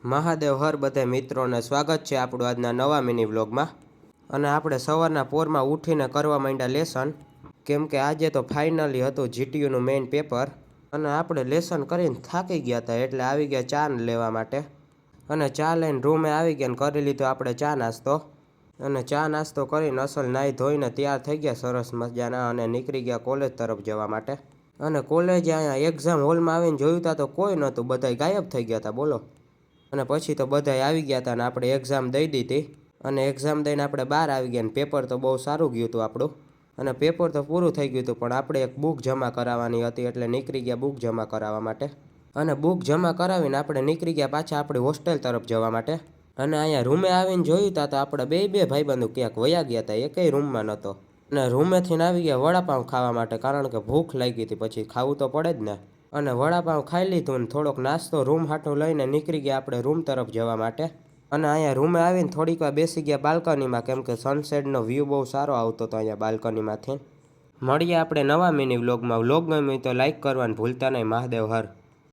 મહાદેવ હર બધા મિત્રોને સ્વાગત છે આપણું આજના નવા મિની વ્લોગમાં। અને આપણે સવારના પોરમાં ઉઠીને કરવા માંડ્યા લેસન, કેમ કે આજે તો ફાઇનલી હતું જીટીયુનું મેઇન પેપર। અને આપણે લેસન કરીને થાકી ગયા હતા એટલે આવી ગયા ચા લેવા માટે। અને ચા લઈને રૂમે આવી ગયા ને કરી લીધો આપણે ચા નાસ્તો। અને ચા નાસ્તો કરીને અસલ નાહી ધોઈને તૈયાર થઈ ગયા સરસ મજાના અને નીકળી ગયા કોલેજ તરફ જવા માટે। અને કોલેજે અહીંયા એક્ઝામ હોલમાં આવીને જોયું તા તો કોઈ નહોતું, બધા ગાયબ થઈ ગયા હતા બોલો। અને પછી તો બધા આવી ગયા હતા ને આપણે એક્ઝામ દઈ દીધી। અને એક્ઝામ દઈને આપણે બહાર આવી ગયા ને પેપર તો બહુ સારું ગયું હતું આપણું। અને પેપર તો પૂરું થઈ ગયું હતું પણ આપણે એક બુક જમા કરાવવાની હતી એટલે નીકળી ગયા બુક જમા કરાવવા માટે। અને બુક જમા કરાવીને આપણે નીકળી ગયા પાછા આપણી હોસ્ટેલ તરફ જવા માટે। અને અહીંયા રૂમે આવીને જોયું તા તો આપણે બે ભાઈબંધો ક્યાંક વયા ગયા હતા, એકેય રૂમમાં નહોતો। અને રૂમેથી આવી ગયા વડાપાઉં ખાવા માટે, કારણ કે ભૂખ લાગી હતી, પછી ખાવું તો પડે જ ને। અને વડાપાઉં ખાઈ લીધું ને થોડોક નાસ્તો રૂમ હાટું લઈને નીકળી ગયા આપણે રૂમ તરફ જવા માટે। અને અહીંયા રૂમે આવીને થોડીક વાર બેસી ગયા બાલ્કનીમાં, કેમ કે સનસેટનો વ્યૂ બહુ સારો આવતો હતો અહીંયા બાલ્કનીમાંથી। મળીએ આપણે નવા મિની વ્લોગમાં। વ્લોગ ગમ્યો તો લાઈક કરવાનું ભૂલતા નહીં। મહાદેવ હર।